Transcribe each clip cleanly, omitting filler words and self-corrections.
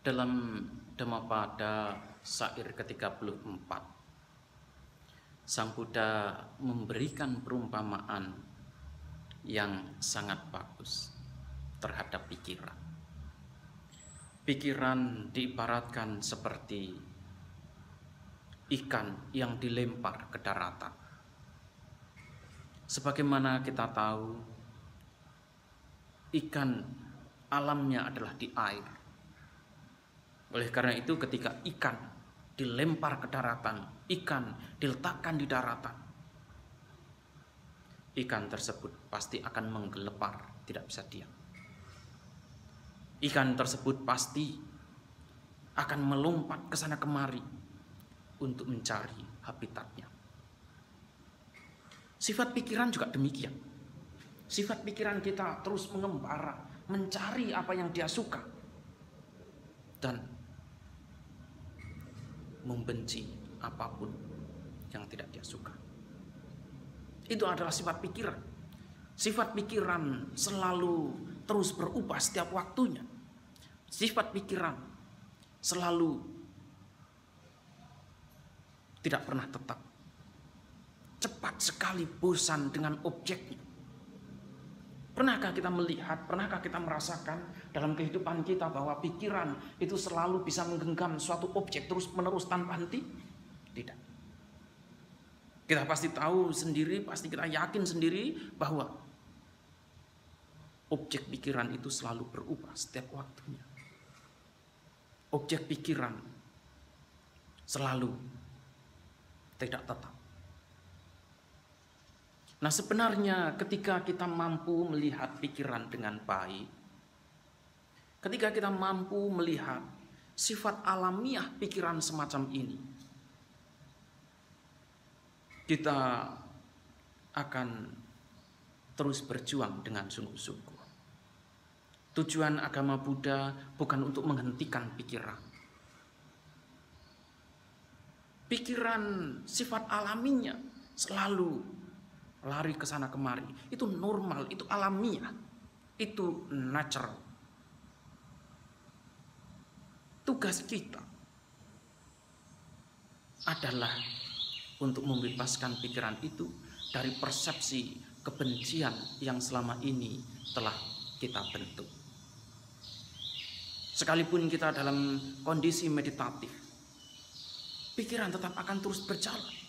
Dalam Dhammapada syair ke-34, Sang Buddha memberikan perumpamaan yang sangat bagus terhadap pikiran. Pikiran diibaratkan seperti ikan yang dilempar ke daratan. Sebagaimana kita tahu, ikan alamnya adalah di air. Oleh karena itu, ketika ikan dilempar ke daratan, ikan diletakkan di daratan, ikan tersebut pasti akan menggelepar, tidak bisa diam. Ikan tersebut pasti akan melompat ke sana kemari untuk mencari habitatnya. Sifat pikiran juga demikian. Sifat pikiran kita terus mengembara, mencari apa yang dia suka, dan membenci apapun yang tidak dia suka. Itu adalah sifat pikiran. Sifat pikiran selalu terus berubah setiap waktunya. Sifat pikiran selalu tidak pernah tetap. Cepat sekali bosan dengan objeknya. Pernahkah kita melihat, pernahkah kita merasakan dalam kehidupan kita bahwa pikiran itu selalu bisa menggenggam suatu objek terus menerus tanpa henti? Tidak. Kita pasti tahu sendiri, pasti kita yakin sendiri bahwa objek pikiran itu selalu berubah setiap waktunya. Objek pikiran selalu tidak tetap. Nah, sebenarnya ketika kita mampu melihat pikiran dengan baik, ketika kita mampu melihat sifat alamiah pikiran semacam ini, kita akan terus berjuang dengan sungguh-sungguh. Tujuan agama Buddha bukan untuk menghentikan pikiran. Pikiran sifat alaminya selalu lari ke sana kemari. Itu normal, itu alamiah, itu natural. Tugas kita adalah untuk membebaskan pikiran itu dari persepsi kebencian yang selama ini telah kita bentuk. Sekalipun kita dalam kondisi meditatif, pikiran tetap akan terus berjalan.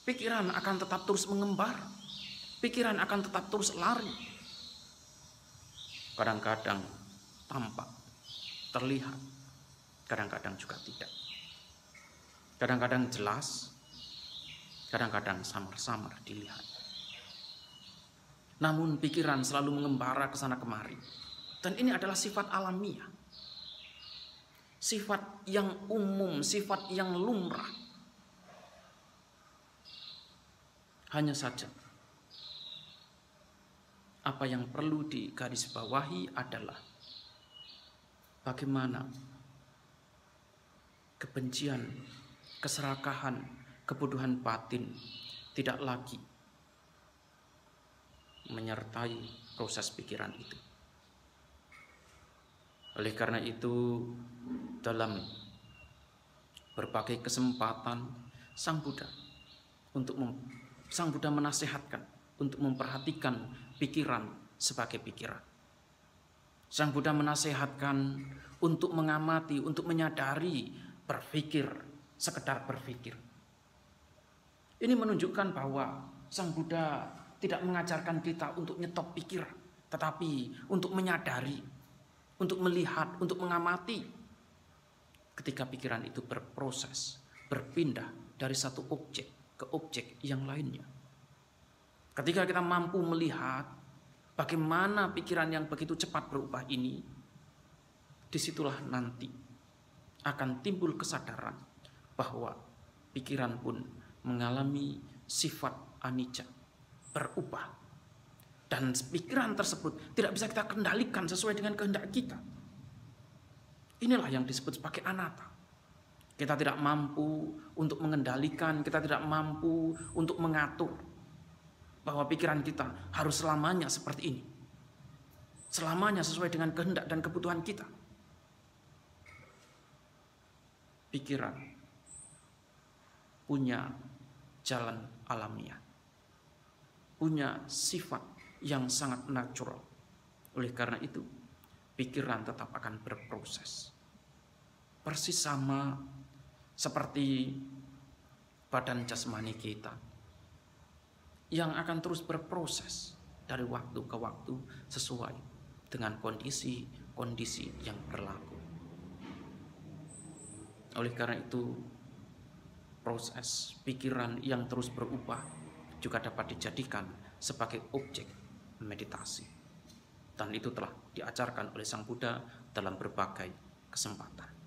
Pikiran akan tetap terus mengembara. Pikiran akan tetap terus lari. Kadang-kadang tampak, terlihat, kadang-kadang juga tidak. Kadang-kadang jelas, kadang-kadang samar-samar dilihat. Namun pikiran selalu mengembara ke sana kemari. Dan ini adalah sifat alamiah. Sifat yang umum, sifat yang lumrah. Hanya saja, apa yang perlu digarisbawahi adalah bagaimana kebencian, keserakahan, kebodohan batin tidak lagi menyertai proses pikiran itu. Oleh karena itu, dalam berbagai kesempatan, Sang Buddha menasihatkan untuk memperhatikan pikiran sebagai pikiran. Sang Buddha menasihatkan untuk mengamati, untuk menyadari, berpikir, sekedar berpikir. Ini menunjukkan bahwa Sang Buddha tidak mengajarkan kita untuk nyetop pikiran, tetapi untuk menyadari, untuk melihat, untuk mengamati. Ketika pikiran itu berproses, berpindah dari satu objek ke objek yang lainnya. Ketika kita mampu melihat bagaimana pikiran yang begitu cepat berubah ini, disitulah nanti akan timbul kesadaran bahwa pikiran pun mengalami sifat anicca, berubah. Dan pikiran tersebut tidak bisa kita kendalikan sesuai dengan kehendak kita. Inilah yang disebut sebagai anatta. Kita tidak mampu untuk mengendalikan, kita tidak mampu untuk mengatur bahwa pikiran kita harus selamanya seperti ini. Selamanya sesuai dengan kehendak dan kebutuhan kita. pikiran punya jalan alamiah, punya sifat yang sangat natural. Oleh karena itu, pikiran tetap akan berproses. Persis sama seperti badan jasmani kita yang akan terus berproses dari waktu ke waktu sesuai dengan kondisi-kondisi yang berlaku. Oleh karena itu, proses pikiran yang terus berubah juga dapat dijadikan sebagai objek meditasi. Dan itu telah diajarkan oleh Sang Buddha dalam berbagai kesempatan.